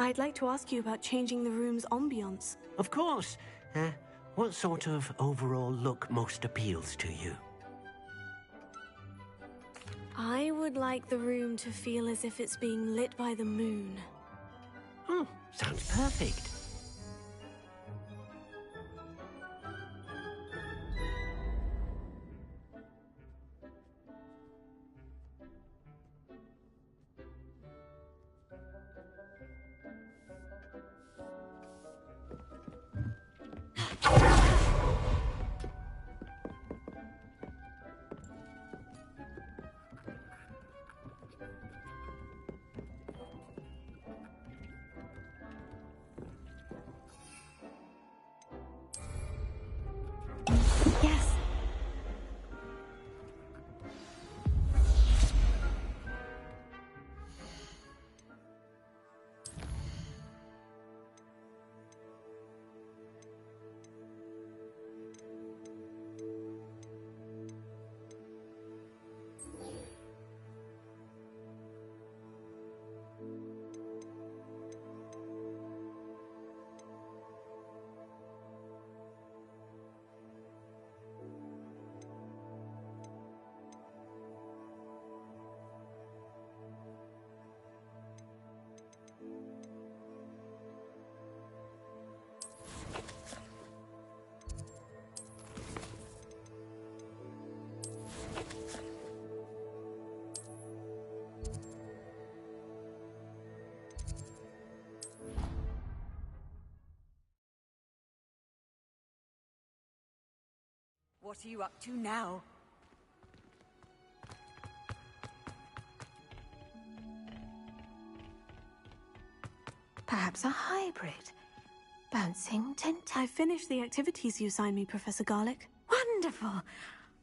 I'd like to ask you about changing the room's ambiance. Of course. What sort of overall look most appeals to you? I would like the room to feel as if it's being lit by the moon. Oh, sounds perfect. Yes. What are you up to now? Perhaps a hybrid. Bouncing I finished the activities you assigned me, Professor Garlick. Wonderful!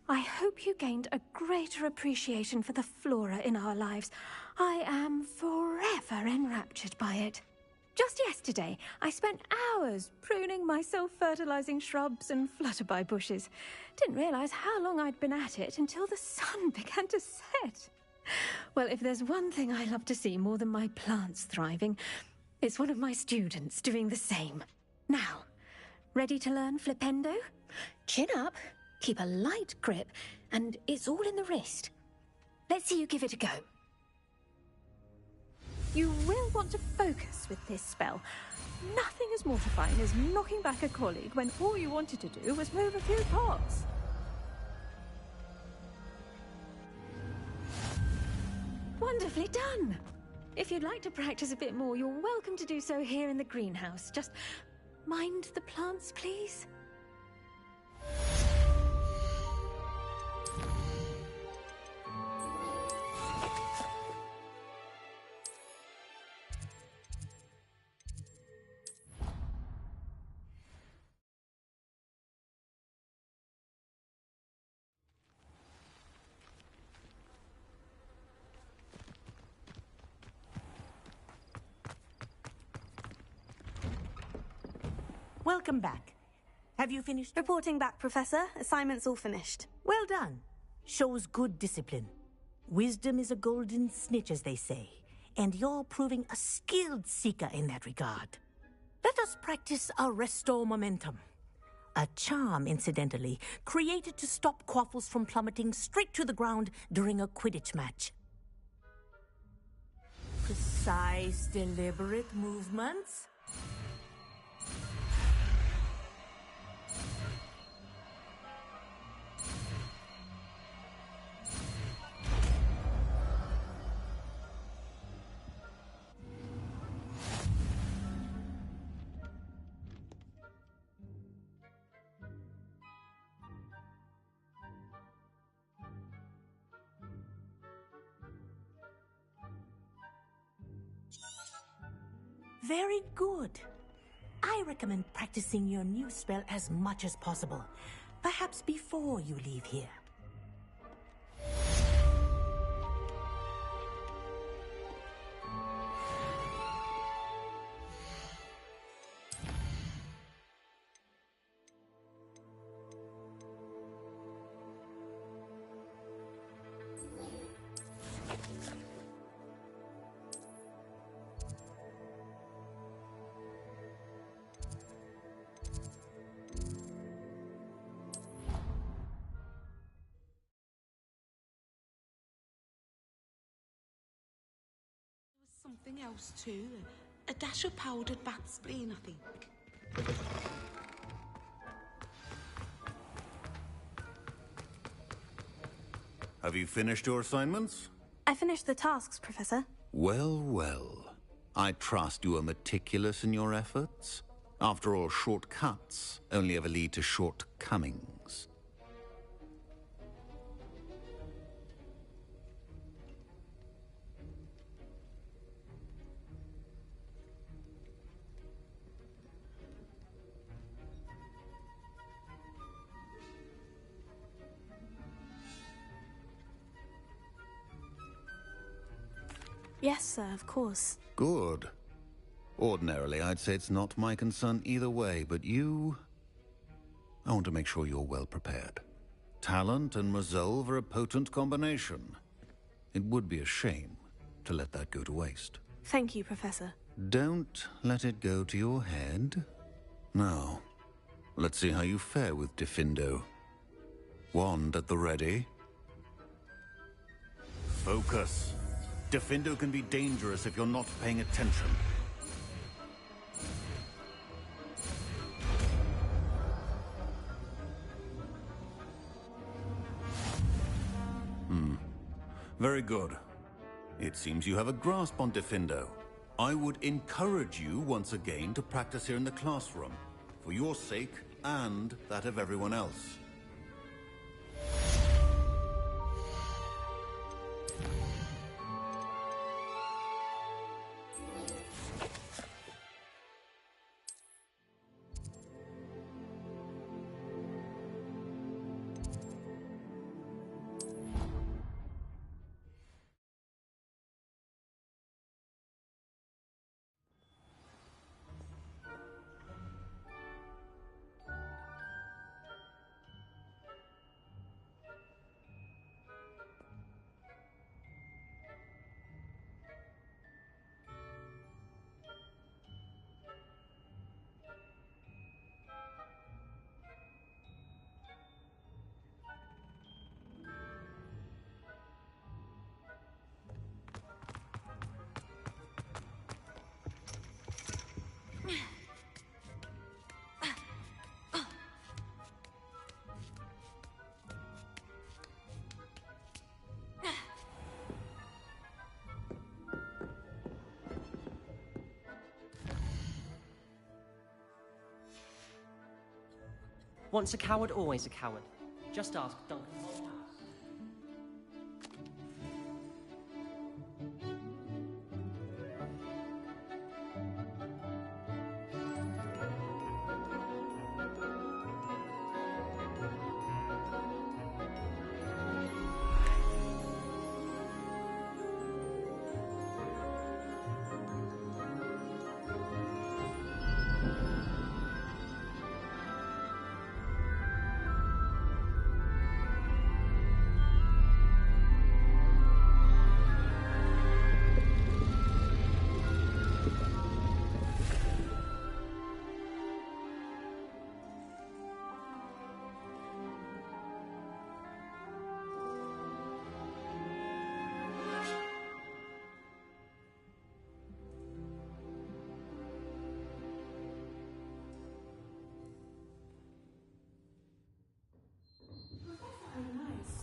I hope you gained a greater appreciation for the flora in our lives. I am forever enraptured by it. Just yesterday, I spent hours pruning my self-fertilizing shrubs and flutterby bushes. Didn't realize how long I'd been at it until the sun began to set. Well, if there's one thing I love to see more than my plants thriving, it's one of my students doing the same. Now, ready to learn Flipendo? Chin up, keep a light grip, and it's all in the wrist. Let's see you give it a go. You will want to focus with this spell. Nothing as mortifying as knocking back a colleague when all you wanted to do was move a few pots. Wonderfully done! If you'd like to practice a bit more, you're welcome to do so here in the greenhouse. Just mind the plants, please. Welcome back. Have you finished? Reporting back, Professor. Assignment's all finished. Well done. Shows good discipline. Wisdom is a golden snitch, as they say, and you're proving a skilled seeker in that regard. Let us practice our Restore Momentum. A charm, incidentally, created to stop Quaffles from plummeting straight to the ground during a Quidditch match. Precise, deliberate movements. Very good. I recommend practicing your new spell as much as possible, perhaps before you leave here. something else too. A dash of powdered bat spleen, I think. Have you finished your assignments? I finished the tasks, Professor. Well, well. I trust you are meticulous in your efforts. After all, shortcuts only ever lead to shortcomings. Yes, sir, of course. Good. Ordinarily, I'd say it's not my concern either way, but you... I want to make sure you're well prepared. Talent and resolve are a potent combination. It would be a shame to let that go to waste. Thank you, Professor. Don't let it go to your head. Now, let's see how you fare with Diffindo. Wand at the ready. Focus. Diffindo can be dangerous if you're not paying attention. Very good. It seems you have a grasp on Diffindo. I would encourage you once again to practice here in the classroom, for your sake and that of everyone else. Once a coward, always a coward. Just ask Duncan Malthouse.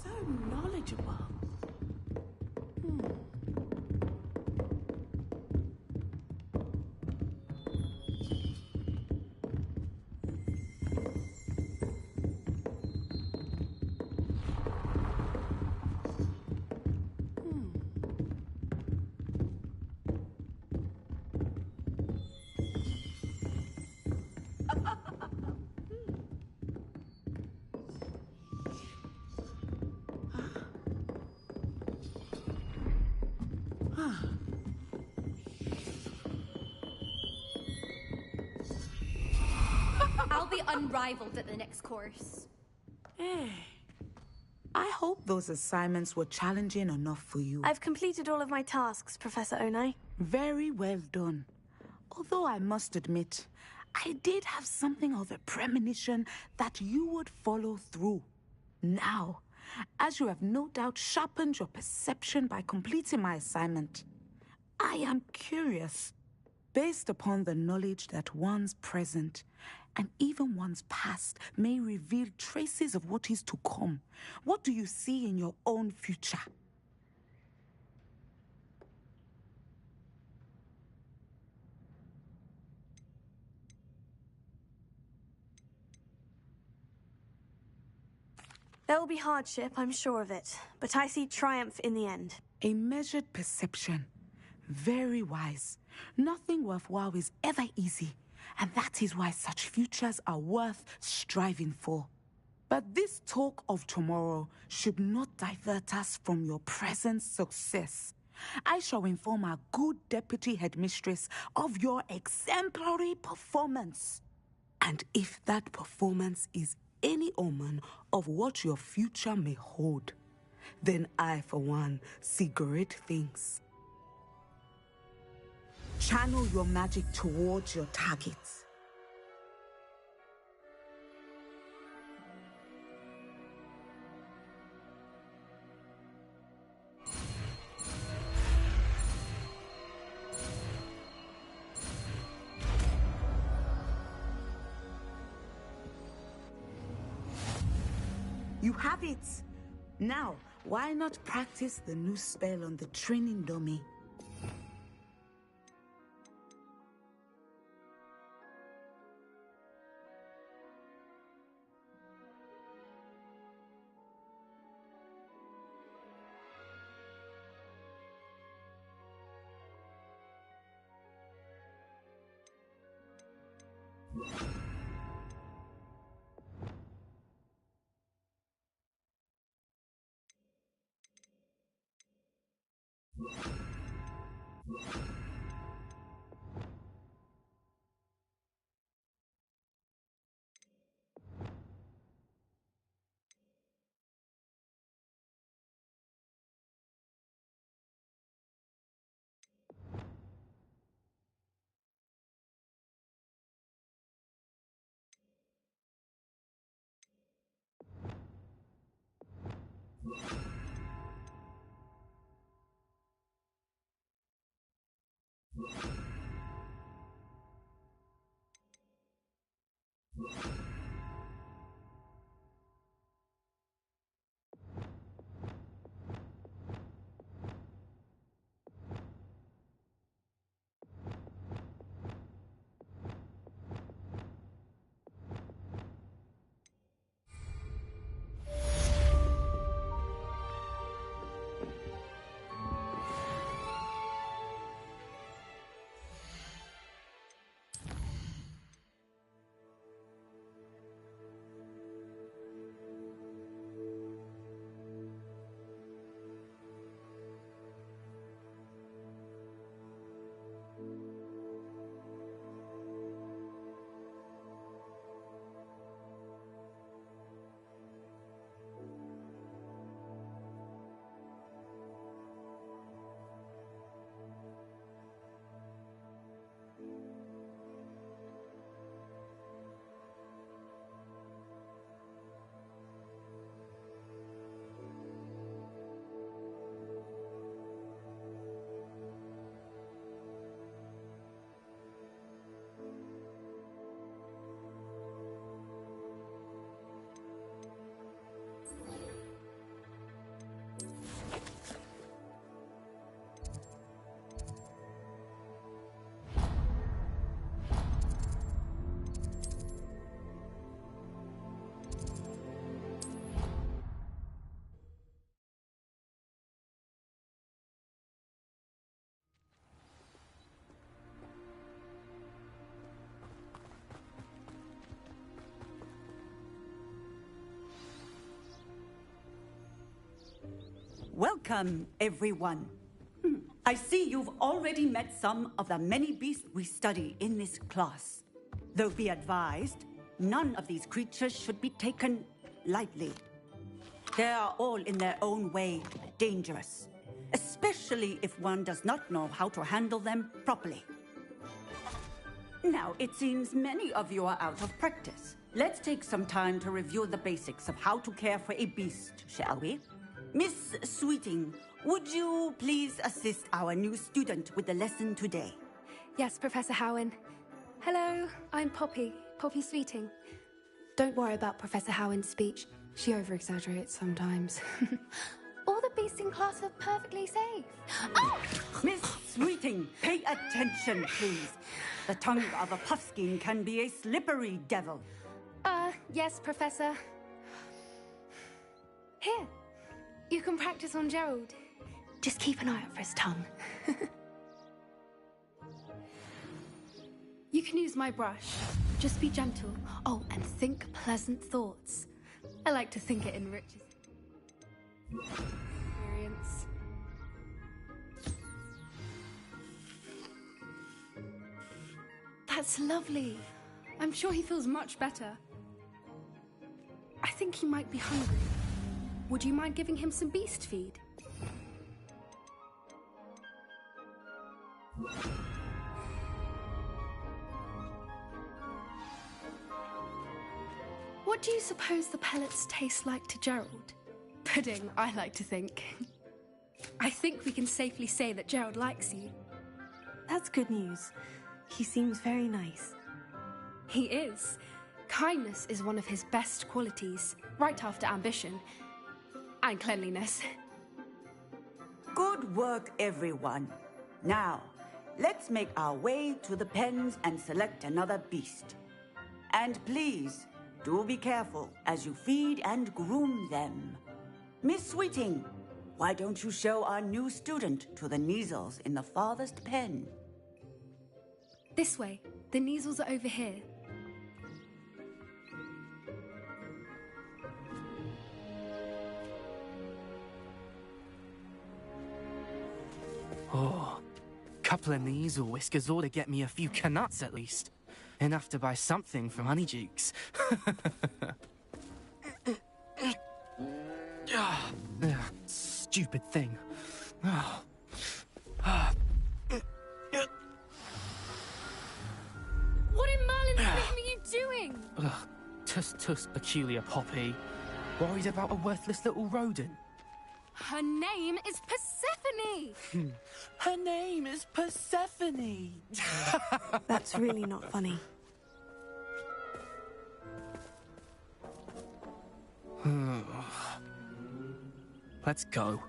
So knowledgeable. I'll be unrivaled at the next course. I hope those assignments were challenging enough for you. I've completed all of my tasks, Professor Onai. Very well done. Although I must admit, I did have something of a premonition that you would follow through. Now, as you have no doubt sharpened your perception by completing my assignment, I am curious. Based upon the knowledge that one's present and even one's past may reveal traces of what is to come, what do you see in your own future? There will be hardship, I'm sure of it, but I see triumph in the end. A measured perception. Very wise. Nothing worthwhile is ever easy, and that is why such futures are worth striving for. But this talk of tomorrow should not divert us from your present success. I shall inform our good deputy headmistress of your exemplary performance. And if that performance is any omen of what your future may hold, then I, for one, see great things. Channel your magic towards your targets. You have it! Now, why not practice the new spell on the training dummy? Welcome, everyone. I see you've already met some of the many beasts we study in this class. Though be advised, none of these creatures should be taken lightly. They are all in their own way dangerous, especially if one does not know how to handle them properly. Now, it seems many of you are out of practice. Let's take some time to review the basics of how to care for a beast, shall we? Miss Sweeting, would you please assist our new student with the lesson today? Yes, Professor Howen. Hello, I'm Poppy Sweeting. Don't worry about Professor Howen's speech. She over-exaggerates sometimes. All the beasts in class are perfectly safe. Oh! Miss Sweeting, pay attention, please. The tongue of a puffskein can be a slippery devil. Yes, Professor. Here, you can practice on Gerald. Just keep an eye out for his tongue. You can use my brush. Just be gentle. Oh, and think pleasant thoughts. I like to think it enriches experience. That's lovely. I'm sure he feels much better. I think he might be hungry. Would you mind giving him some beast feed? What do you suppose the pellets taste like to Gerald? Pudding, I like to think. I think we can safely say that Gerald likes you. That's good news. He seems very nice. He is. Kindness is one of his best qualities, right after ambition. And cleanliness. Good work, everyone. Now, let's make our way to the pens and select another beast. And please, do be careful as you feed and groom them. Miss Sweeting, why don't you show our new student to the Kneazles in the farthest pen? This way. The Kneazles are over here. Oh, couple of Kneazle whiskers ought to get me a few canuts at least. Enough to buy something from Honeydukes. Stupid thing. What in Merlin's name are you doing? Tuss, peculiar Poppy. Worried about a worthless little rodent? Her name is Persephone! Her name is Persephone! That's really not funny. Let's go.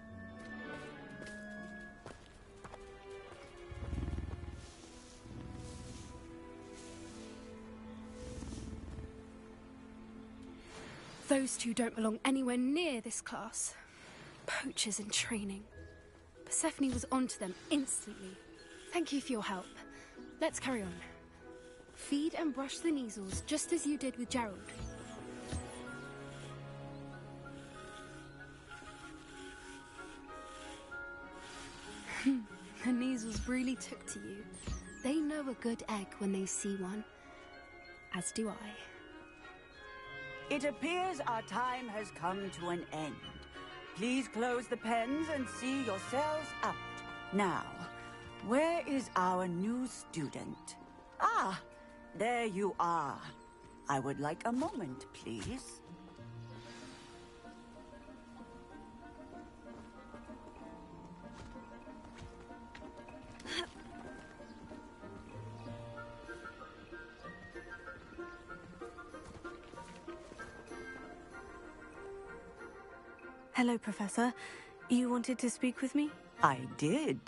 Those two don't belong anywhere near this class. Poachers in training. Persephone was onto them instantly. Thank you for your help. Let's carry on. Feed and brush the Kneazles, just as you did with Gerald. The Kneazles really took to you. They know a good egg when they see one. As do I. It appears our time has come to an end. Please close the pens and see yourselves out. Now, where is our new student? Ah, there you are. I would like a moment, please. Hello, Professor. You wanted to speak with me? I did.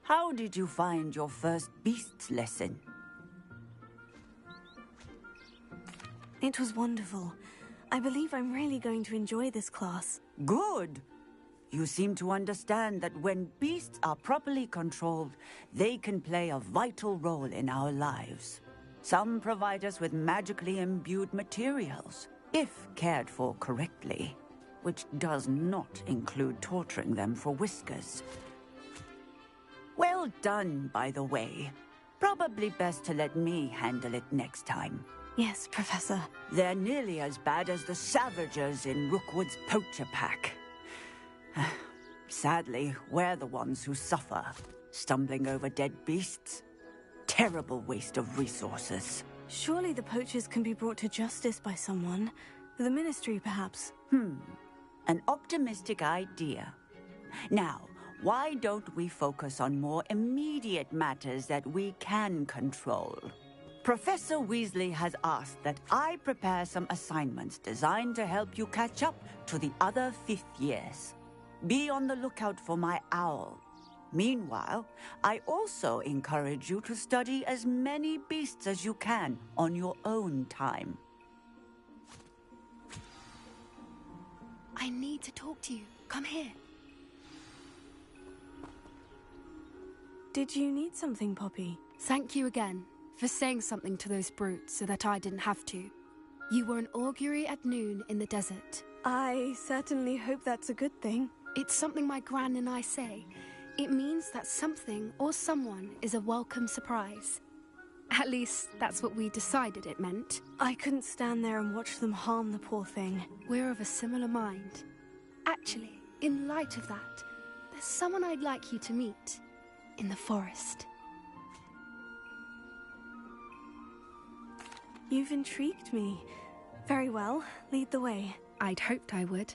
How did you find your first beasts lesson? It was wonderful. I believe I'm really going to enjoy this class. Good. You seem to understand that when beasts are properly controlled, they can play a vital role in our lives. Some provide us with magically imbued materials, if cared for correctly, which does not include torturing them for whiskers. Well done, by the way. Probably best to let me handle it next time. Yes, Professor. They're nearly as bad as the Savagers in Rookwood's poacher pack. Sadly, we're the ones who suffer, stumbling over dead beasts. Terrible waste of resources. Surely the poachers can be brought to justice by someone. The Ministry, perhaps. An optimistic idea. Now, why don't we focus on more immediate matters that we can control? Professor Weasley has asked that I prepare some assignments designed to help you catch up to the other fifth years. Be on the lookout for my owl. Meanwhile, I also encourage you to study as many beasts as you can on your own time. I need to talk to you. Come here. Did you need something, Poppy? Thank you again for saying something to those brutes so that I didn't have to. You were an augury at noon in the desert. I certainly hope that's a good thing. It's something my gran and I say. It means that something or someone is a welcome surprise. At least, that's what we decided it meant. I couldn't stand there and watch them harm the poor thing. We're of a similar mind. Actually, in light of that, there's someone I'd like you to meet. In the forest. You've intrigued me. Very well, lead the way. I'd hoped I would.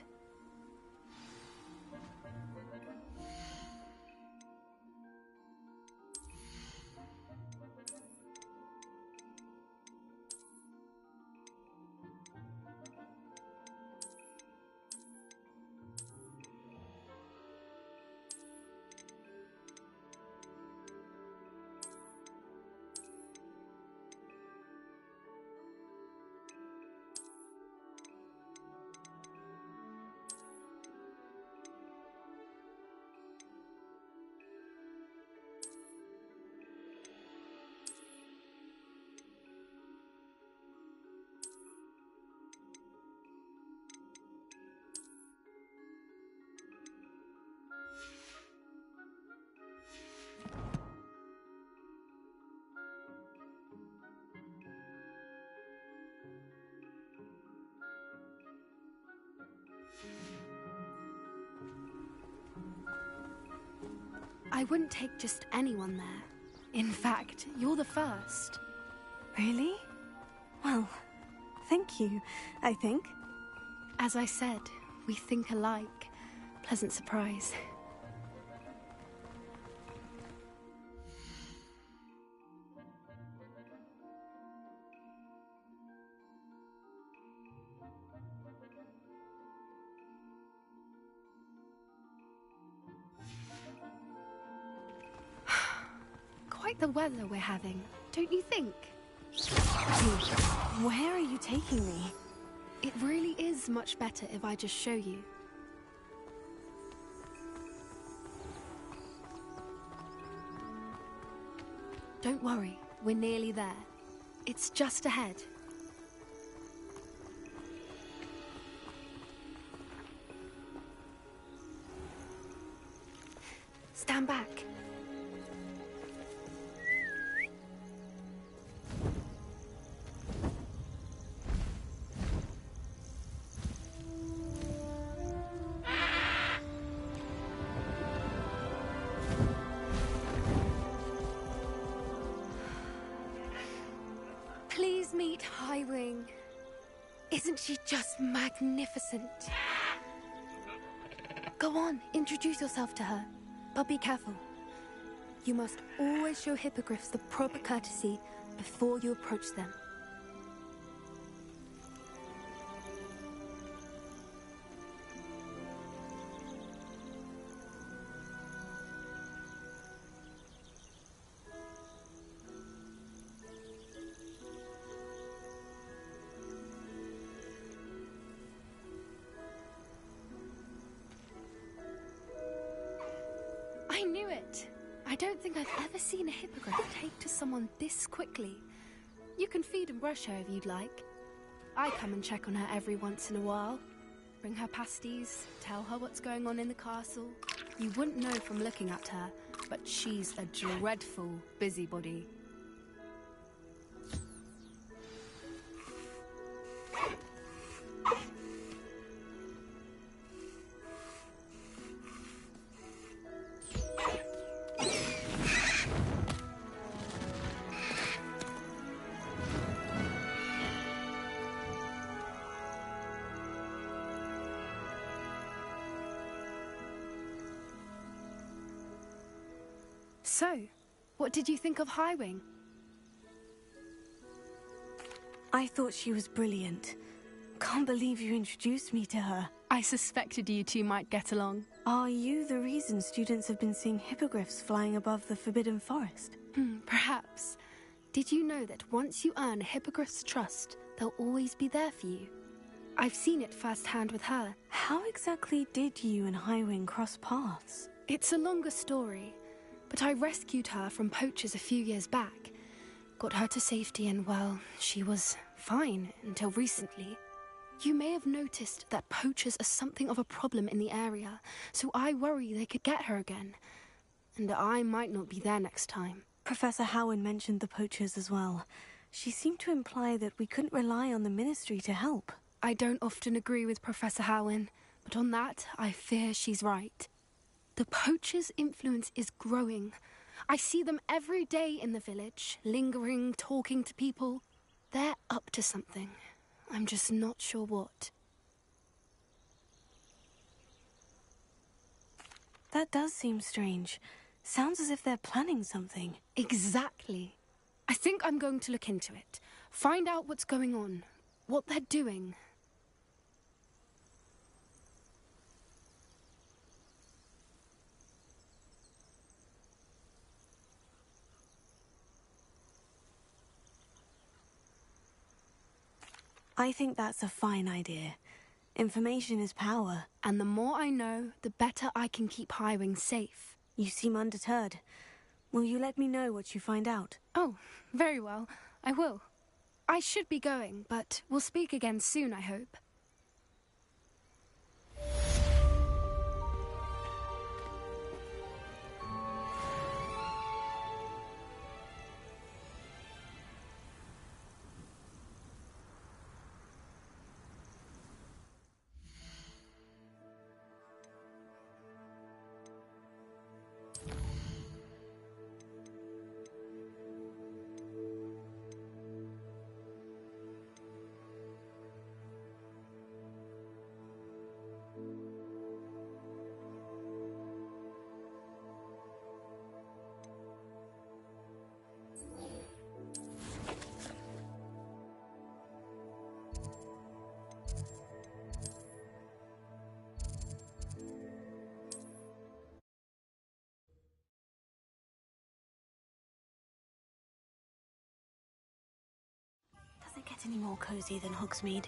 I wouldn't take just anyone there. In fact, you're the first. Really? Well, thank you, I think. As I said, we think alike. Pleasant surprise. Quite the weather we're having, don't you think? Where are you taking me? It really is much better if I just show you. Don't worry, we're nearly there. It's just ahead. Stand back. Please meet Highwing. Isn't she just magnificent? Go on, introduce yourself to her. But be careful. You must always show hippogriffs the proper courtesy before you approach them. I knew it! I don't think I've ever seen a hippogriff take to someone this quickly. You can feed and brush her if you'd like. I come and check on her every once in a while. Bring her pasties, tell her what's going on in the castle. You wouldn't know from looking at her, but she's a dreadful busybody. So, what did you think of Highwing? I thought she was brilliant. Can't believe you introduced me to her. I suspected you two might get along. Are you the reason students have been seeing hippogriffs flying above the Forbidden Forest? Perhaps. Did you know that once you earn a hippogriff's trust, they'll always be there for you? I've seen it firsthand with her. How exactly did you and Highwing cross paths? It's a longer story, but I rescued her from poachers a few years back. Got her to safety and, well, she was fine until recently. You may have noticed that poachers are something of a problem in the area, so I worry they could get her again. And I might not be there next time. Professor Howen mentioned the poachers as well. She seemed to imply that we couldn't rely on the Ministry to help. I don't often agree with Professor Howen, but on that, I fear she's right. The poachers' influence is growing. I see them every day in the village, lingering, talking to people. They're up to something. I'm just not sure what. That does seem strange. Sounds as if they're planning something. Exactly. I think I'm going to look into it. Find out what's going on. What they're doing. I think that's a fine idea. Information is power. And the more I know, the better I can keep Highwing safe. You seem undeterred. Will you let me know what you find out? Oh, very well. I will. I should be going, but we'll speak again soon, I hope. Does it get any more cozy than Hogsmeade?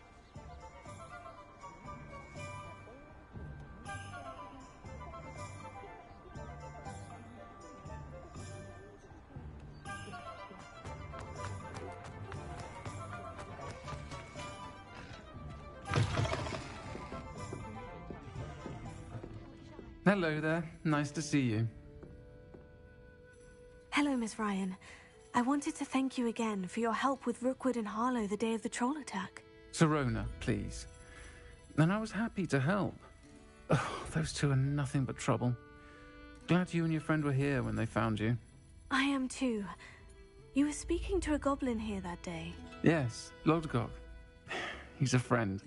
Hello there. Nice to see you. Hello, Miss Ryan. I wanted to thank you again for your help with Rookwood and Harlow the day of the troll attack. Sirona, please. And I was happy to help. Oh, those two are nothing but trouble. Glad you and your friend were here when they found you. I am too. You were speaking to a goblin here that day. Yes, Lodgok. He's a friend.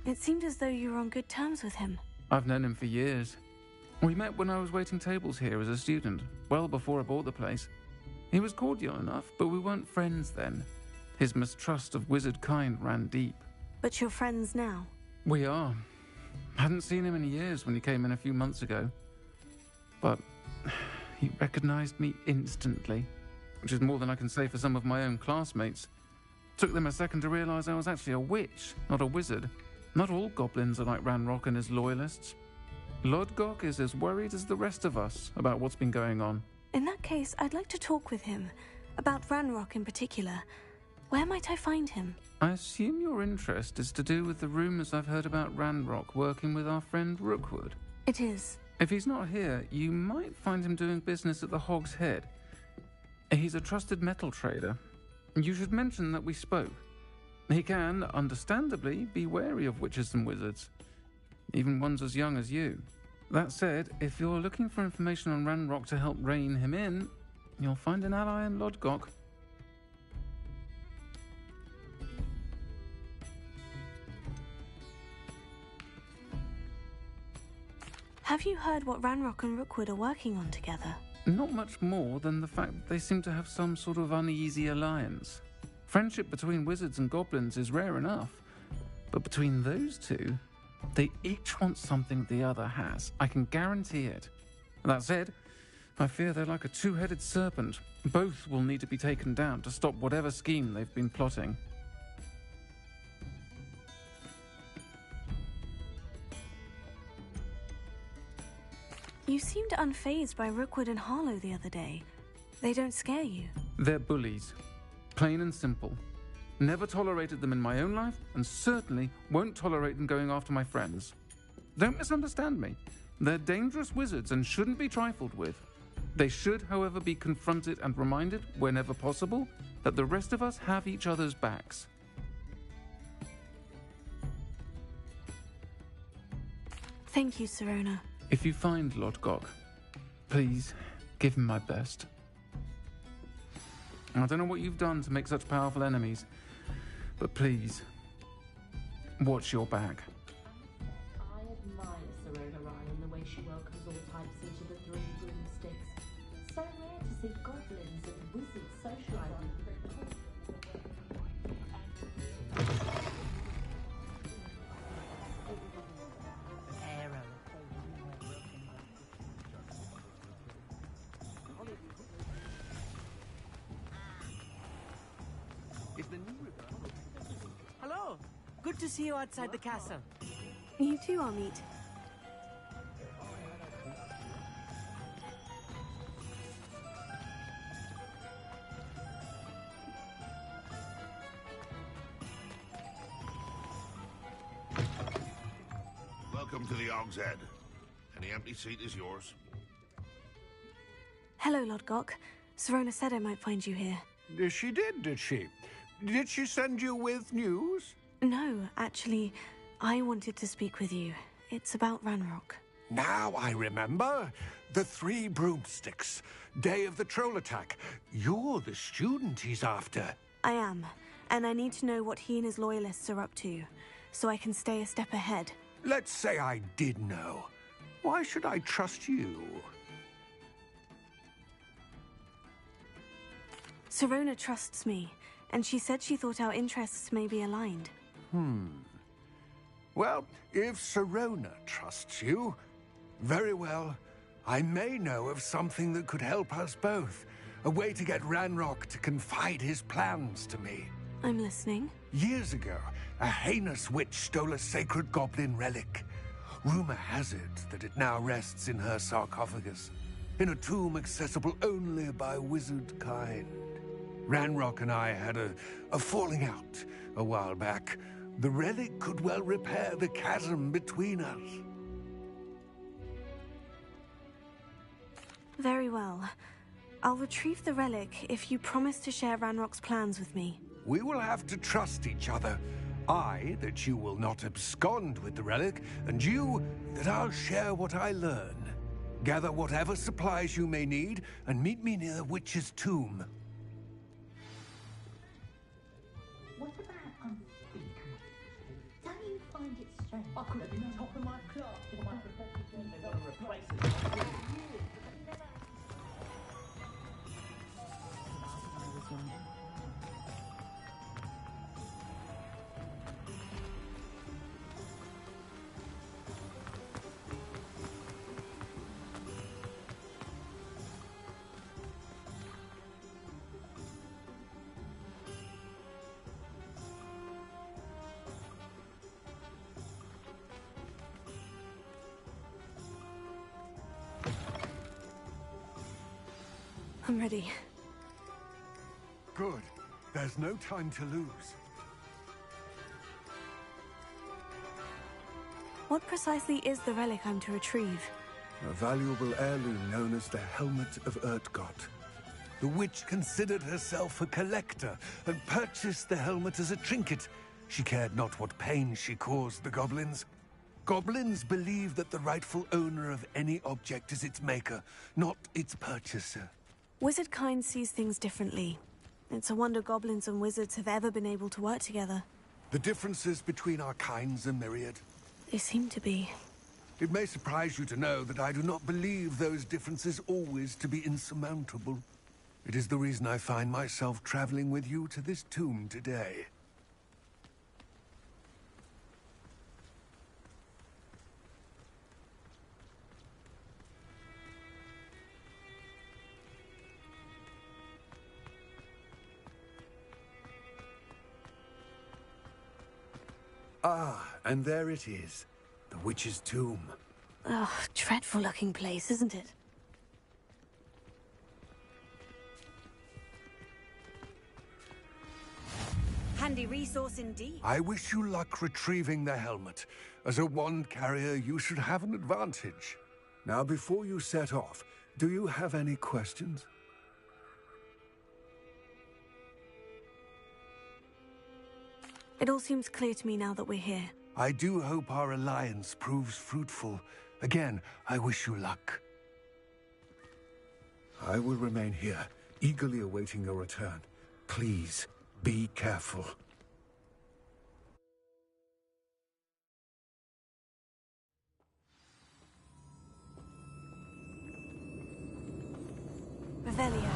It seemed as though you were on good terms with him. I've known him for years. We met when I was waiting tables here as a student, well before I bought the place. He was cordial enough, but we weren't friends then. His mistrust of wizard kind ran deep. But you're friends now? We are. Hadn't seen him in years when he came in a few months ago. But he recognized me instantly, which is more than I can say for some of my own classmates. Took them a second to realize I was actually a witch, not a wizard. Not all goblins are like Ranrock and his loyalists. Lodgok is as worried as the rest of us about what's been going on. In that case, I'd like to talk with him. About Ranrock in particular. Where might I find him? I assume your interest is to do with the rumors I've heard about Ranrock working with our friend Rookwood. It is. If he's not here, you might find him doing business at the Hog's Head. He's a trusted metal trader. You should mention that we spoke. He can, understandably, be wary of witches and wizards, even ones as young as you. That said, if you're looking for information on Ranrock to help rein him in, you'll find an ally in Lodgok. Have you heard what Ranrock and Rookwood are working on together? Not much more than the fact that they seem to have some sort of uneasy alliance. Friendship between wizards and goblins is rare enough, but between those two, they each want something the other has. I can guarantee it. That said, I fear they're like a two-headed serpent. Both will need to be taken down to stop whatever scheme they've been plotting. You seemed unfazed by Rookwood and Harlow the other day. They don't scare you. They're bullies. Plain and simple. Never tolerated them in my own life, and certainly won't tolerate them going after my friends. Don't misunderstand me. They're dangerous wizards and shouldn't be trifled with. They should, however, be confronted and reminded, whenever possible, that the rest of us have each other's backs. Thank you, Sirona. If you find Lord Gok, please give him my best. I don't know what you've done to make such powerful enemies, but please, watch your back. I admire Sirona Ryan and the way she welcomes all types into the Three Broomsticks. So rare to see goblins and wizards socializing. Hello. Good to see you outside the castle. You too, Amit. Welcome to the Og's Head. Any empty seat is yours. Hello, Lord Gok. Sirona said I might find you here. She did she? Did she send you with news? No, actually, I wanted to speak with you. It's about Ranrock. Now I remember. The Three Broomsticks. Day of the troll attack. You're the student he's after. I am, and I need to know what he and his loyalists are up to, so I can stay a step ahead. Let's say I did know. Why should I trust you? Sirona trusts me, and she said she thought our interests may be aligned. Well, if Sirona trusts you, very well. I may know of something that could help us both. A way to get Ranrock to confide his plans to me. I'm listening. Years ago, a heinous witch stole a sacred goblin relic. Rumor has it that it now rests in her sarcophagus, in a tomb accessible only by wizard kind. Ranrock and I had a falling out a while back. The relic could well repair the chasm between us. Very well. I'll retrieve the relic if you promise to share Ranrock's plans with me. We will have to trust each other. I, that you will not abscond with the relic, and you, that I'll share what I learn. Gather whatever supplies you may need, and meet me near the witch's tomb. What about unspeakable? Don't you find it strange? I could have been top of my class in my profession. They want to replace it. I'm ready. Good. There's no time to lose. What precisely is the relic I'm to retrieve? A valuable heirloom known as the Helmet of Urtgott. The witch considered herself a collector and purchased the helmet as a trinket. She cared not what pain she caused the goblins. Goblins believe that the rightful owner of any object is its maker, not its purchaser. Wizard kind sees things differently. It's a wonder goblins and wizards have ever been able to work together. The differences between our kinds are myriad. They seem to be. It may surprise you to know that I do not believe those differences always to be insurmountable. It is the reason I find myself traveling with you to this tomb today. Ah, and there it is. The witch's tomb. Oh, dreadful looking place, isn't it? Handy resource indeed. I wish you luck retrieving the helmet. As a wand carrier, you should have an advantage. Now, before you set off, do you have any questions? It all seems clear to me now that we're here. I do hope our alliance proves fruitful. Again, I wish you luck. I will remain here, eagerly awaiting your return. Please, be careful. Revelio.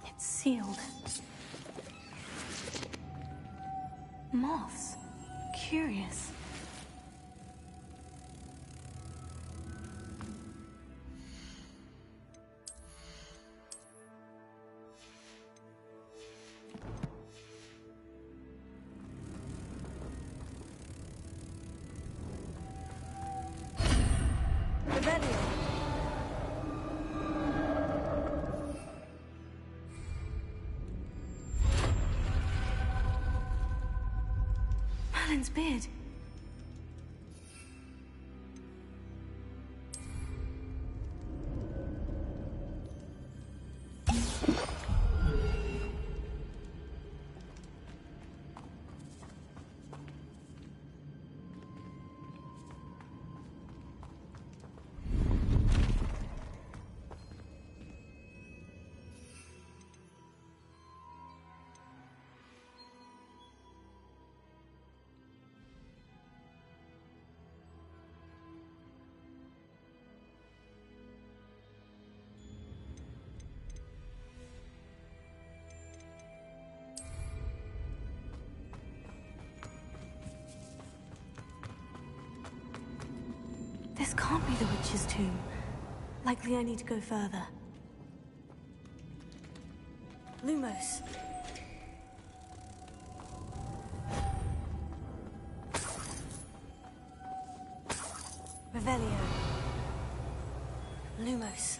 It's sealed. Moths. Curious. Merlin's beard. This can't be the witch's tomb. Likely I need to go further. Lumos. Revelio. Lumos.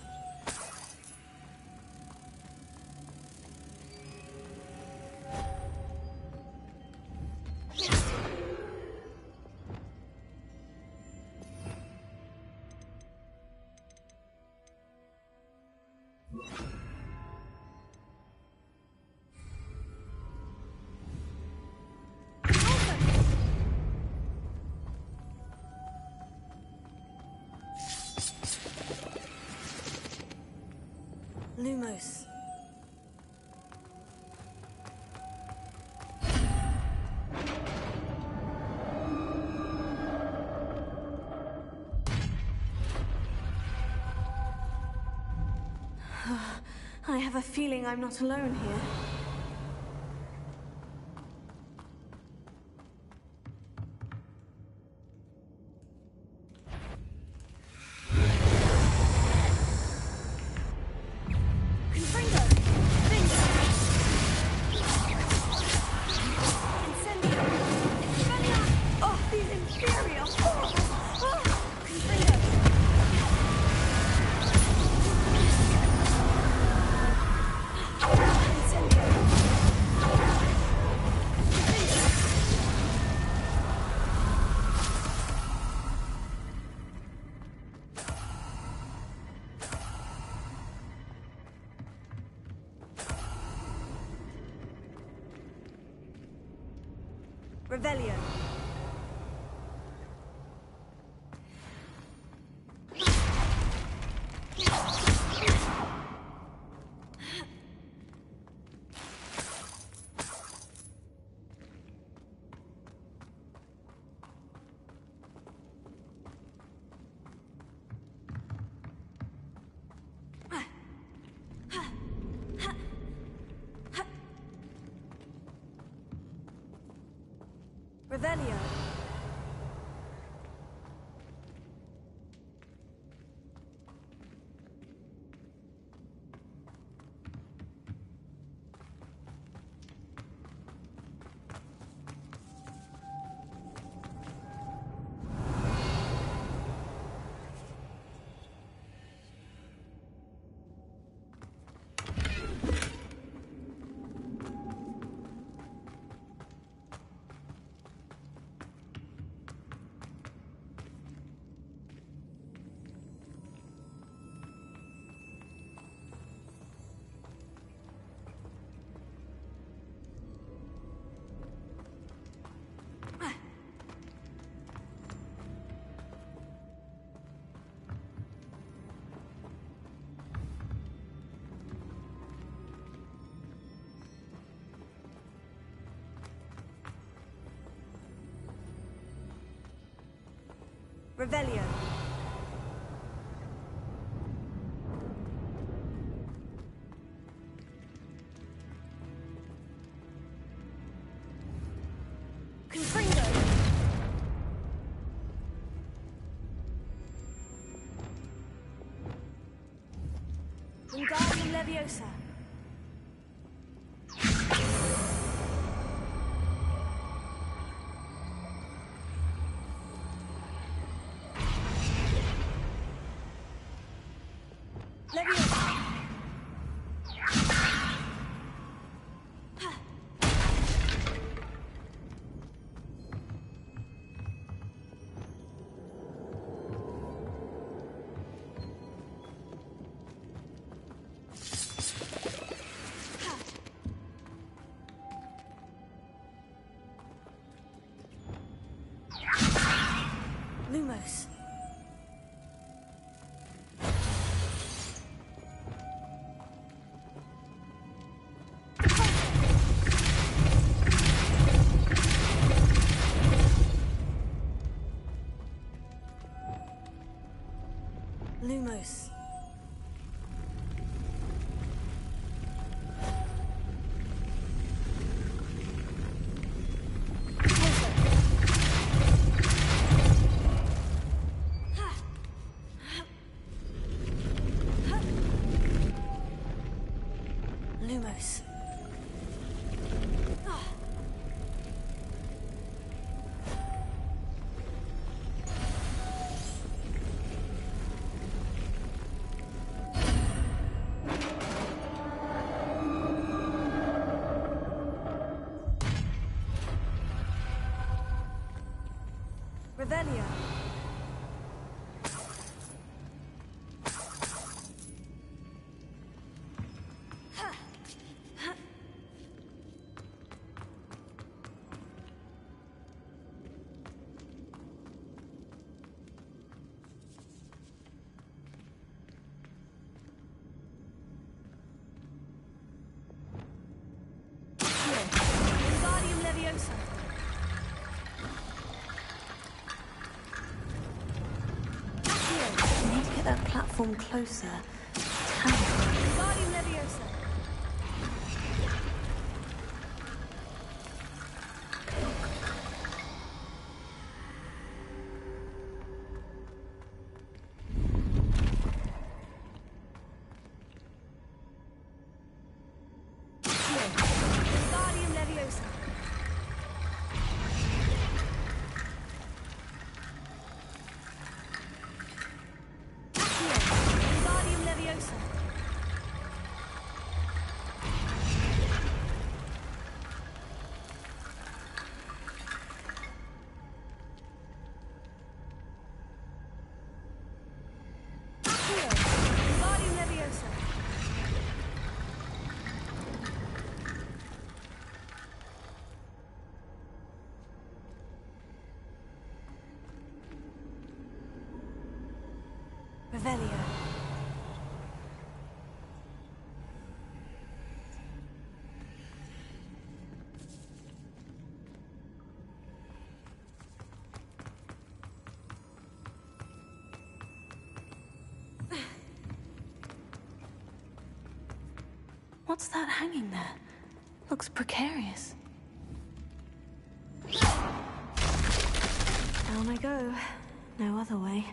Lumos. I have a feeling I'm not alone here. Revelio. Revelio. Revelio. Confringo. Wingardium Leviosa. Lumos. Lumos. Lumos. Revelio. Wingardium Leviosa. I need to get that platform closer. Wingardium Leviosa. Wingardium Leviosa. Wingardium Leviosa. Wingardium Leviosa. Revelio. What's that hanging there? Looks precarious. Down I go. No other way.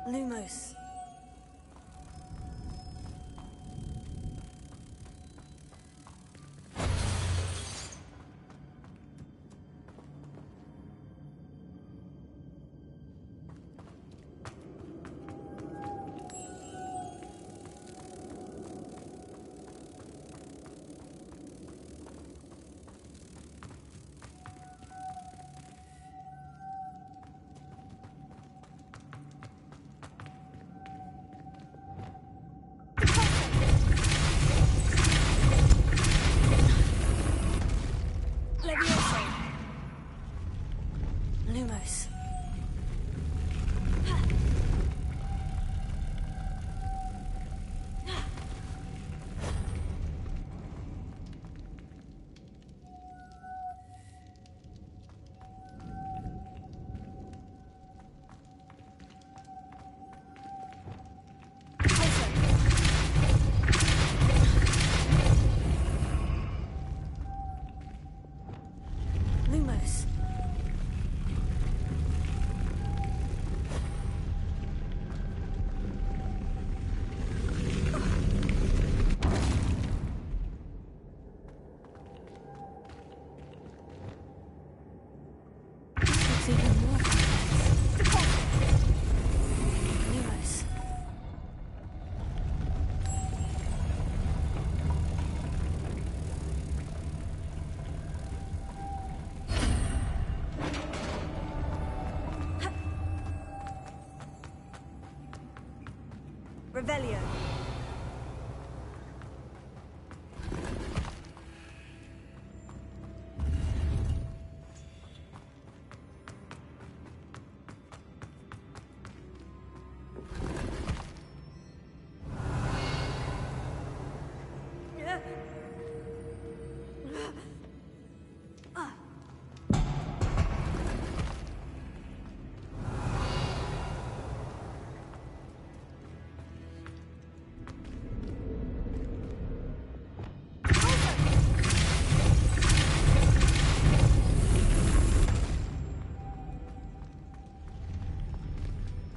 Lumos. Lumos. Lumos. Looks even more complex. Lumos. Revelio.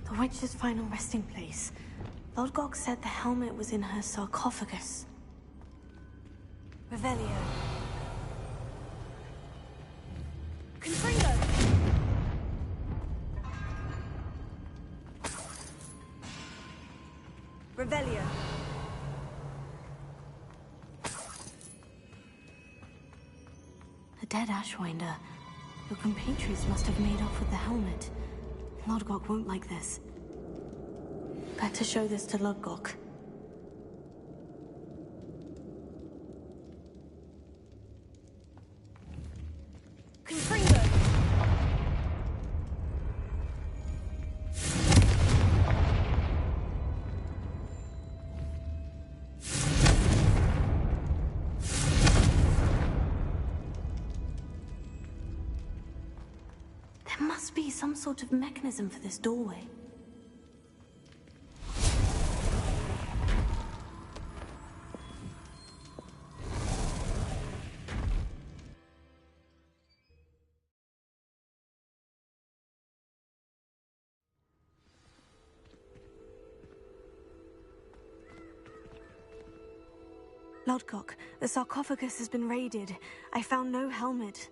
The witch's final resting place. Lodgok said the helmet was in her sarcophagus. Revelio. Confringo! Revelio. A dead Ashwinder. Your compatriots must have made off with the helmet. Lodgok won't like this. Better show this to Lodgok. Confringo! There must be some sort of mechanism for this doorway. Lodgok, the sarcophagus has been raided. I found no helmet,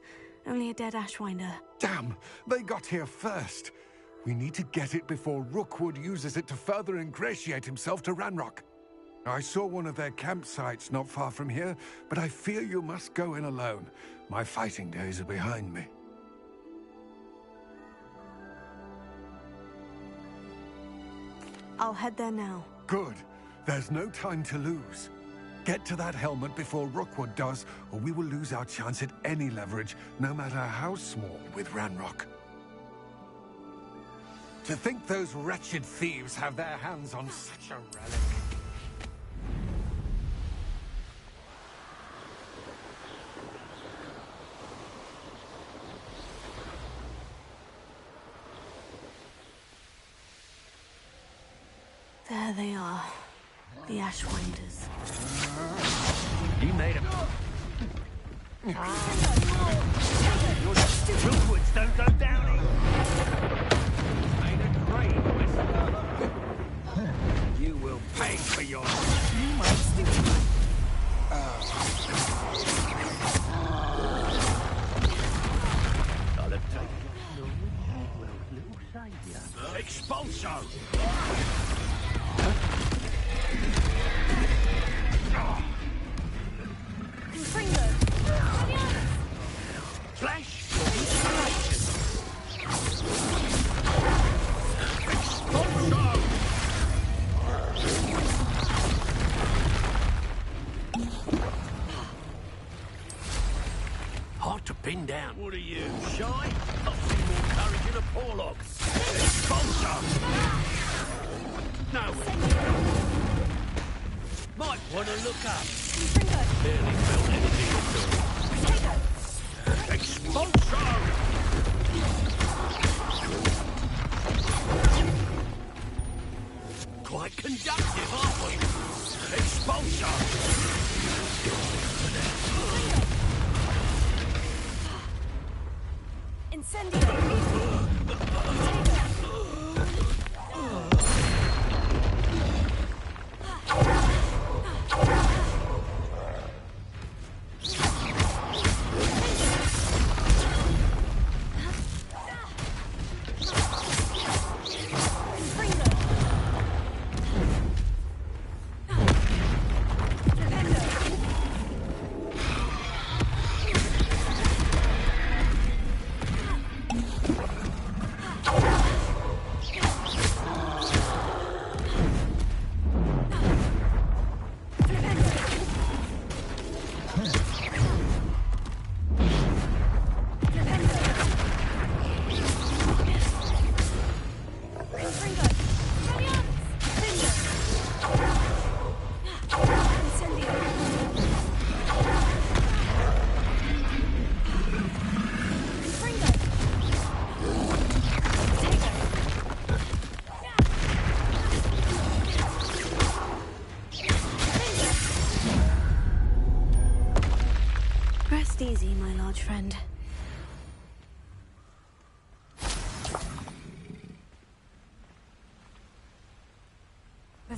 only a dead Ashwinder. Damn! They got here first. We need to get it before Rookwood uses it to further ingratiate himself to Ranrock. I saw one of their campsites not far from here, but I fear you must go in alone. My fighting days are behind me. I'll head there now. Good. There's no time to lose. Get to that helmet before Rookwood does, or we will lose our chance at any leverage, no matter how small, with Ranrock. To think those wretched thieves have their hands on such a relic. There they are. The Ashwinders. You made him. Rookwoods don't go down here. Made a great whistle. You will pay for your... You might stick I'll have taken little saviour. Expulso! Confringo! Flash! Hard to pin down. What are you, shy? I've seen more courage in a Porlock. Expulso! No way. Might want to look up. Barely felt anything at all. Expulso! Quite conductive, aren't we? Expulso!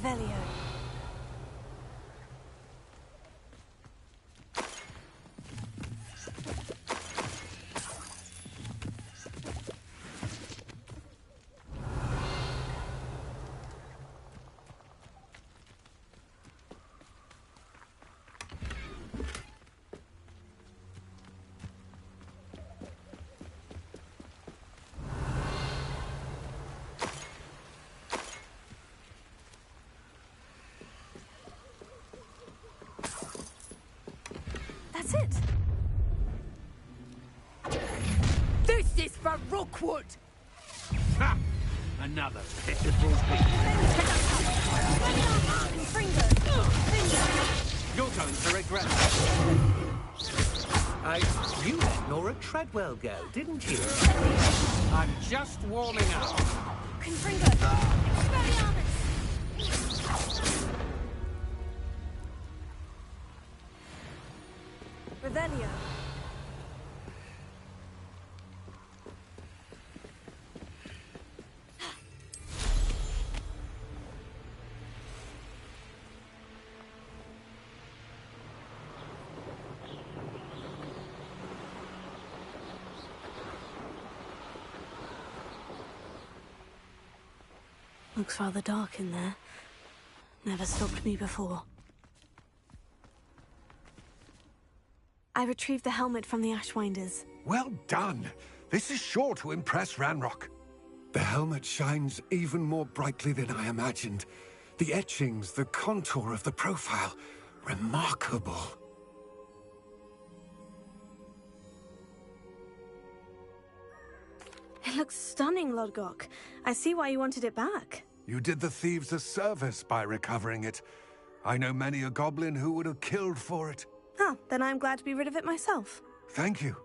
Revelio. That's it. This is for Rookwood! Ha! Another pitiful beast. You're going to regret it. You let Laura Treadwell go, didn't you? I'm just warming up. Confringo. Expelliarmus. Revelio. Looks rather dark in there. Never stopped me before. I retrieved the helmet from the Ashwinders. Well done. This is sure to impress Ranrock. The helmet shines even more brightly than I imagined. The etchings, the contour of the profile. Remarkable. It looks stunning, Lodgok. I see why you wanted it back. You did the thieves a service by recovering it. I know many a goblin who would have killed for it. Ah, then I'm glad to be rid of it myself. Thank you.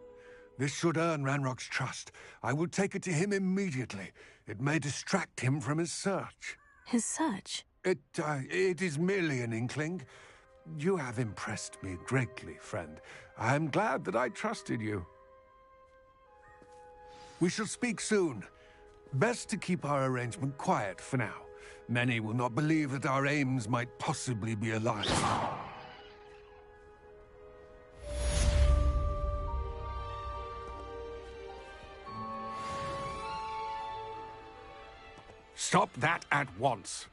This should earn Ranrock's trust. I will take it to him immediately. It may distract him from his search. His search? It is merely an inkling. You have impressed me greatly, friend. I am glad that I trusted you. We shall speak soon. Best to keep our arrangement quiet for now. Many will not believe that our aims might possibly be aligned. Stop that at once.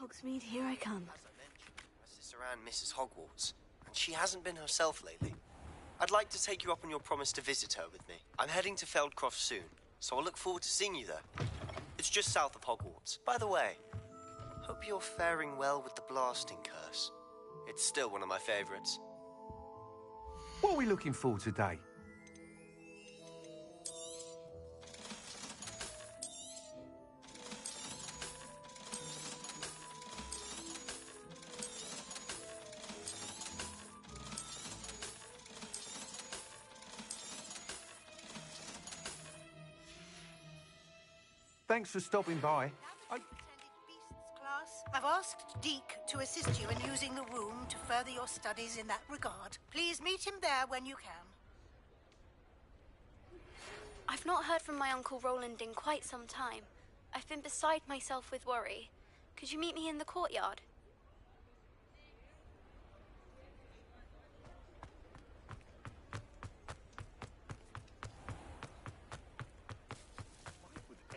Hogsmeade, here I come. As I mentioned, my sister Anne misses Hogwarts, and she hasn't been herself lately. I'd like to take you up on your promise to visit her with me. I'm heading to Feldcroft soon, so I'll look forward to seeing you there. It's just south of Hogwarts. By the way, hope you're faring well with the blasting curse. It's still one of my favorites. What are we looking for today? Thanks for stopping by. Class, I've asked Deke to assist you in using the room to further your studies in that regard. Please meet him there when you can. I've not heard from my Uncle Roland in quite some time. I've been beside myself with worry. Could you meet me in the courtyard?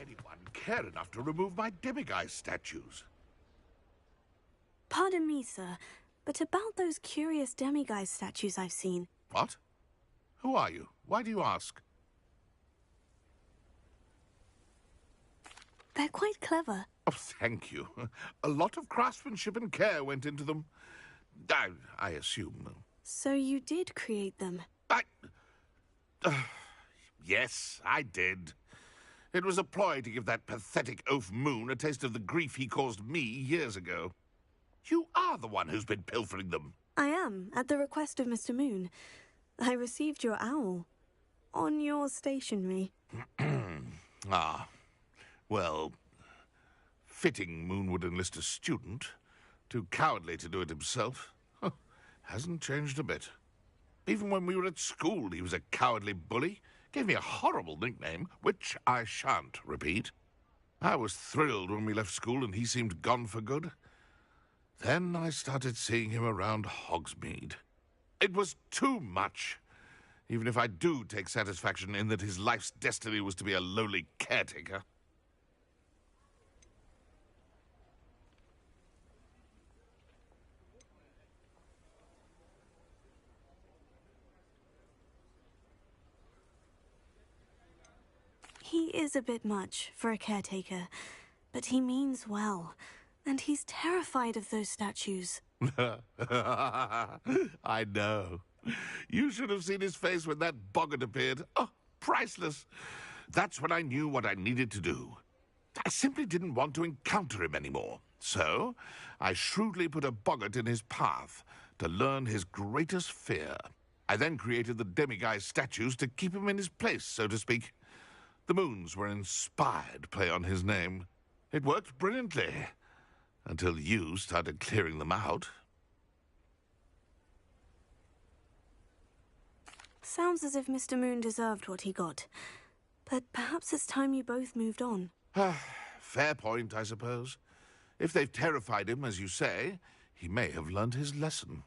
Anyone care enough to remove my demiguise statues? Pardon me, sir, but about those curious demiguise statues I've seen. What? Who are you? Why do you ask? They're quite clever. Oh, thank you. A lot of craftsmanship and care went into them. I assume. So you did create them? Yes, I did. It was a ploy to give that pathetic oaf Moon a taste of the grief he caused me years ago. You are the one who's been pilfering them. I am, at the request of Mr. Moon. I received your owl. On your stationery. Ah. Well, fitting Moon would enlist a student. Too cowardly to do it himself. Hasn't changed a bit. Even when we were at school, he was a cowardly bully. Gave me a horrible nickname, which I shan't repeat. I was thrilled when we left school and he seemed gone for good. Then I started seeing him around Hogsmeade. It was too much. Even if I do take satisfaction in that his life's destiny was to be a lowly caretaker. He is a bit much for a caretaker, but he means well, and he's terrified of those statues. I know. You should have seen his face when that boggart appeared. Oh, priceless. That's when I knew what I needed to do. I simply didn't want to encounter him anymore. So, I shrewdly put a boggart in his path to learn his greatest fear. I then created the demiguise statues to keep him in his place, so to speak. The Moons were an inspired play on his name. It worked brilliantly, until you started clearing them out. Sounds as if Mr. Moon deserved what he got. But perhaps it's time you both moved on. Fair point, I suppose. If they've terrified him, as you say, he may have learned his lesson.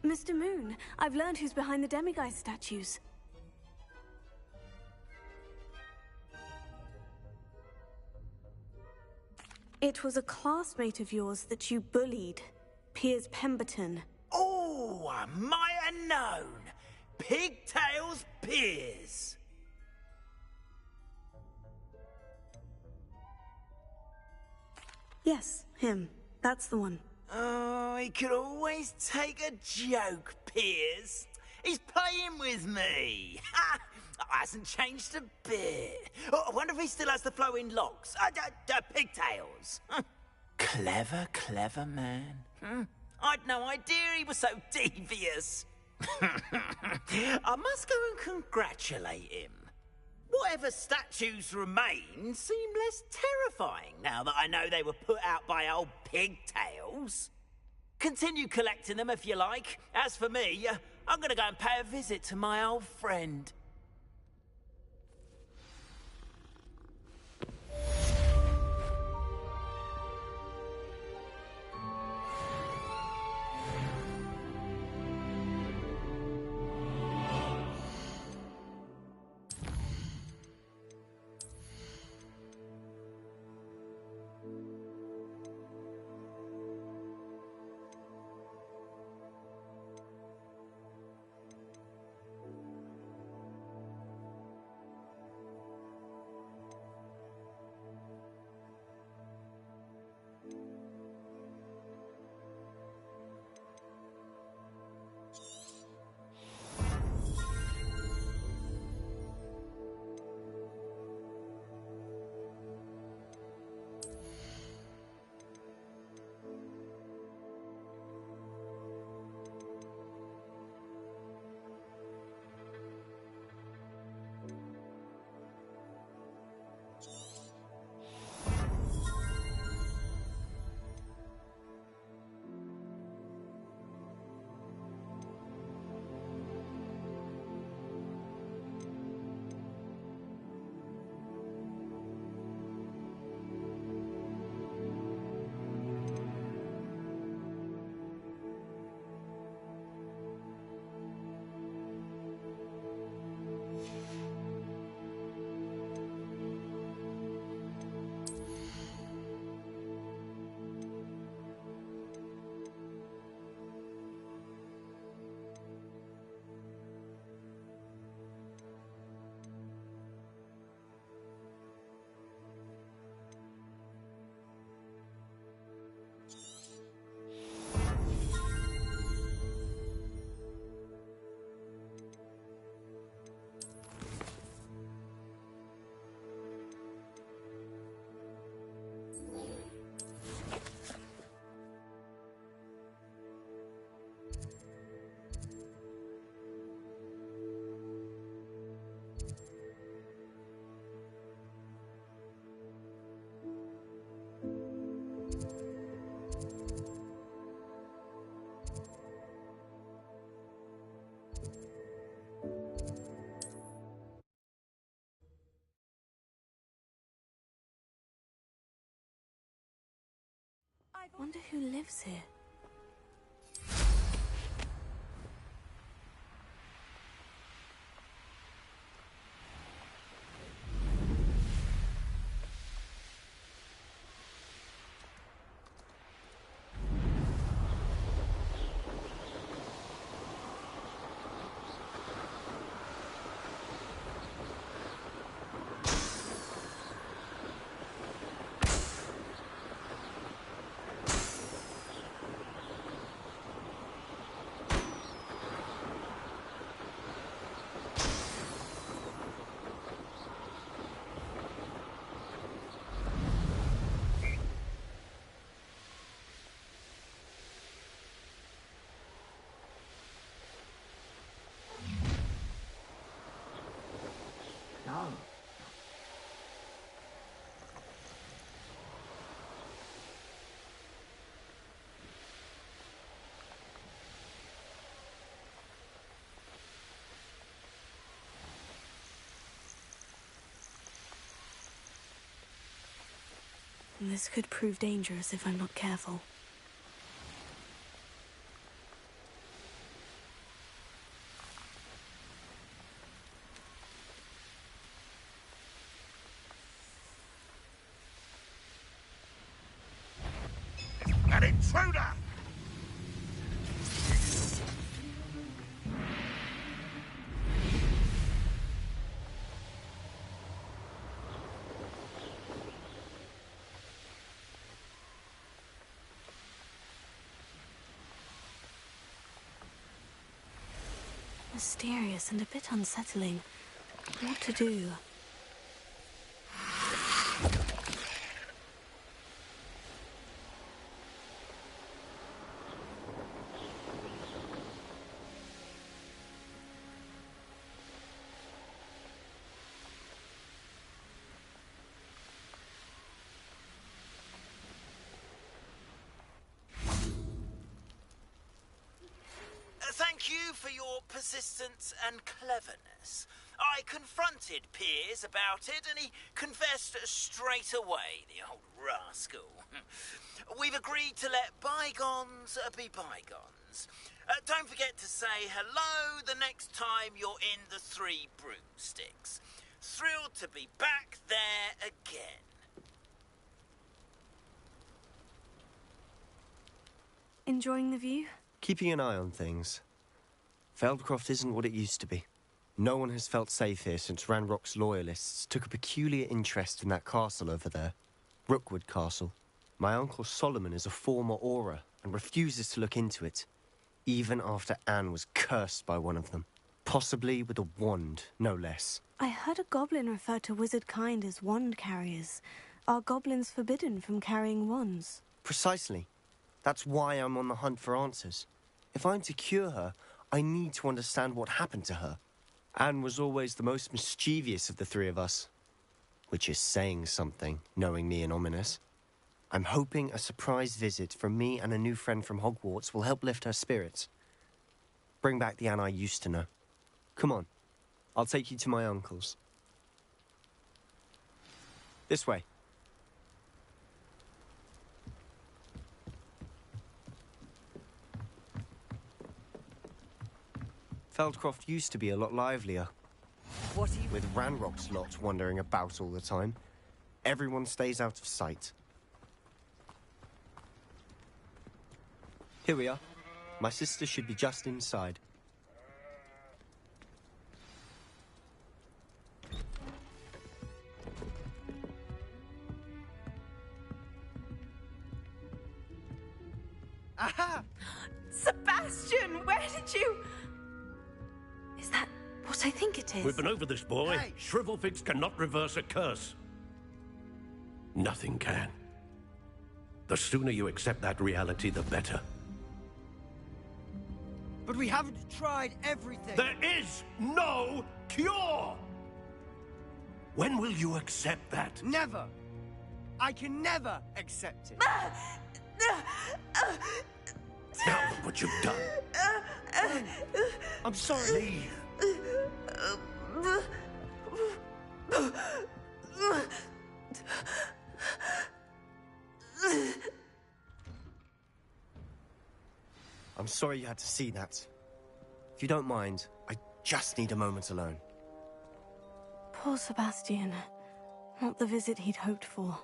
Mr. Moon, I've learned who's behind the demiguise statues. It was a classmate of yours that you bullied, Piers Pemberton. Oh, I might have known. Pigtails Piers. Yes, him. That's the one. Oh, he could always take a joke, Piers. He's playing with me. Ha! Hasn't changed a bit. Oh, I wonder if he still has the flowing locks. Pigtails. Clever, clever man. I'd no idea he was so devious. I must go and congratulate him. Whatever statues remain seem less terrifying now that I know they were put out by old Pigtails. Continue collecting them if you like. As for me, I'm going to go and pay a visit to my old friend. Wonder who lives here. This could prove dangerous if I'm not careful. An intruder! Mysterious and a bit unsettling. What to do? Thank you for your persistence and cleverness. I confronted Piers about it, and he confessed straight away, the old rascal. We've agreed to let bygones be bygones. Don't forget to say hello the next time you're in the Three Broomsticks. Thrilled to be back there again. Enjoying the view? Keeping an eye on things. Feldcroft isn't what it used to be. No one has felt safe here since Ranrock's loyalists took a peculiar interest in that castle over there. Rookwood Castle. My uncle Solomon is a former Auror and refuses to look into it, even after Anne was cursed by one of them. Possibly with a wand, no less. I heard a goblin refer to wizard kind as wand carriers. Are goblins forbidden from carrying wands? Precisely. That's why I'm on the hunt for answers. If I'm to cure her, I need to understand what happened to her. Anne was always the most mischievous of the three of us. Which is saying something, knowing me and Ominous. I'm hoping a surprise visit from me and a new friend from Hogwarts will help lift her spirits. Bring back the Anne I used to know. Come on, I'll take you to my uncle's. This way. Feldcroft used to be a lot livelier. With Ranrock's lot wandering about all the time. Everyone stays out of sight. Here we are. My sister should be just inside. Aha! Sebastian, where did you... Is that what I think it is? We've been over this, boy. Hey. Shrivelfix cannot reverse a curse. Nothing can. The sooner you accept that reality, the better. But we haven't tried everything. There is no cure! When will you accept that? Never. I can never accept it. Now look what you've done. I'm sorry. I'm sorry you had to see that. If you don't mind, I just need a moment alone. Poor Sebastian. Not the visit he'd hoped for.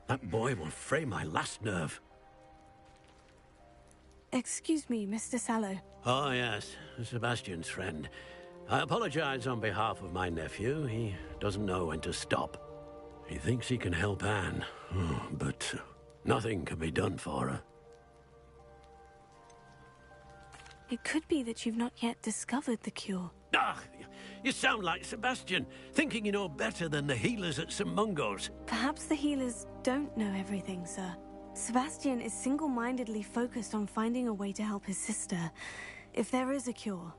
That boy will fray my last nerve. Excuse me, Mr. Sallow. Oh, yes, Sebastian's friend. I apologize on behalf of my nephew. He doesn't know when to stop. He thinks he can help Anne, but nothing can be done for her. It could be that you've not yet discovered the cure. Ah, you sound like Sebastian, thinking you know better than the healers at St. Mungo's. Perhaps the healers don't know everything, sir. Sebastian is single-mindedly focused on finding a way to help his sister. If there is a cure,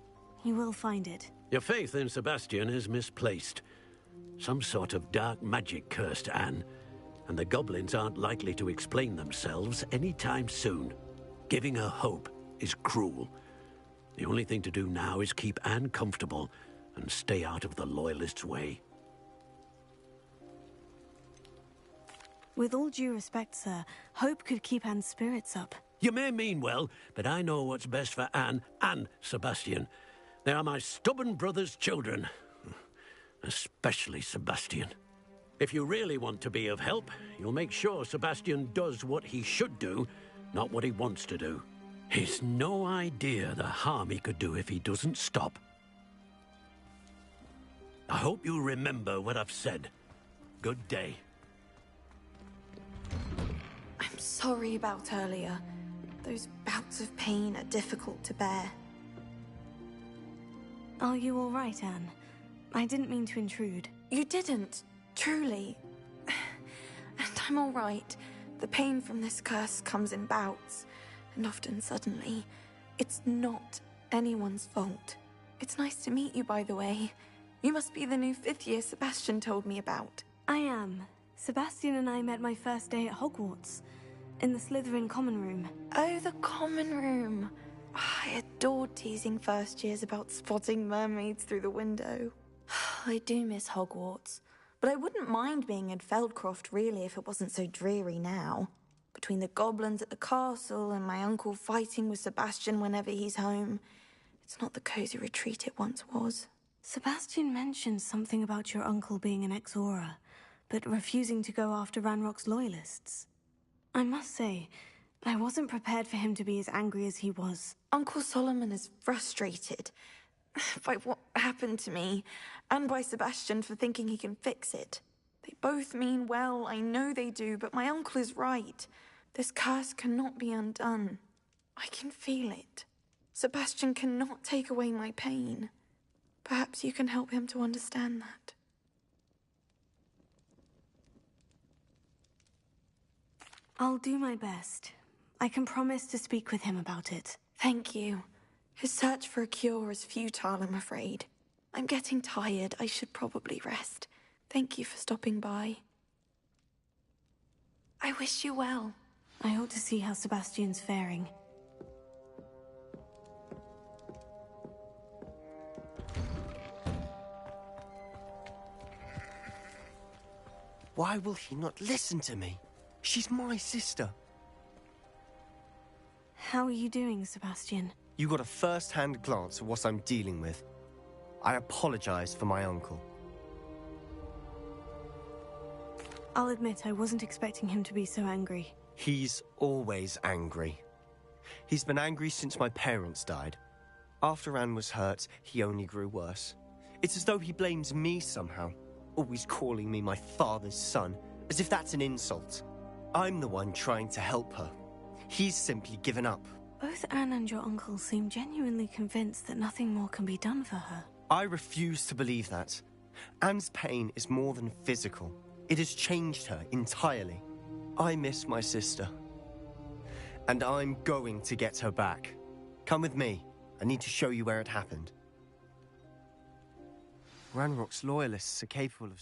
he will find it. Your faith in Sebastian is misplaced. Some sort of dark magic cursed Anne, and the goblins aren't likely to explain themselves anytime soon. Giving her hope is cruel. The only thing to do now is keep Anne comfortable and stay out of the Loyalists' way. With all due respect, sir, hope could keep Anne's spirits up. You may mean well, but I know what's best for Anne and Sebastian. They are my stubborn brother's children. Especially Sebastian. If you really want to be of help, you'll make sure Sebastian does what he should do, not what he wants to do. He's no idea the harm he could do if he doesn't stop. I hope you'll remember what I've said. Good day. I'm sorry about earlier. Those bouts of pain are difficult to bear. Are you all right, Anne? I didn't mean to intrude. You didn't, truly. And I'm all right. The pain from this curse comes in bouts, and often suddenly. It's not anyone's fault. It's nice to meet you, by the way. You must be the new 5th year Sebastian told me about. I am. Sebastian and I met my first day at Hogwarts, in the Slytherin common room. Oh, the common room. I adored teasing first years about spotting mermaids through the window. I do miss Hogwarts, but I wouldn't mind being in Feldcroft, really, if it wasn't so dreary now. Between the goblins at the castle and my uncle fighting with Sebastian whenever he's home, it's not the cozy retreat it once was. Sebastian mentioned something about your uncle being an ex-Auror, but refusing to go after Ranrock's Loyalists. I must say, I wasn't prepared for him to be as angry as he was. Uncle Solomon is frustrated by what happened to me, and by Sebastian for thinking he can fix it. They both mean well, I know they do, but my uncle is right. This curse cannot be undone. I can feel it. Sebastian cannot take away my pain. Perhaps you can help him to understand that. I'll do my best. I can promise to speak with him about it. Thank you. His search for a cure is futile, I'm afraid. I'm getting tired. I should probably rest. Thank you for stopping by. I wish you well. I ought to see how Sebastian's faring. Why will he not listen to me? She's my sister. How are you doing, Sebastian? You got a first-hand glance at what I'm dealing with. I apologize for my uncle. I'll admit I wasn't expecting him to be so angry. He's always angry. He's been angry since my parents died. After Anne was hurt, he only grew worse. It's as though he blames me somehow, always calling me my father's son, as if that's an insult. I'm the one trying to help her. He's simply given up. Both Anne and your uncle seem genuinely convinced that nothing more can be done for her. I refuse to believe that. Anne's pain is more than physical. It has changed her entirely. I miss my sister. And I'm going to get her back. Come with me. I need to show you where it happened. Ranrock's Loyalists are capable of...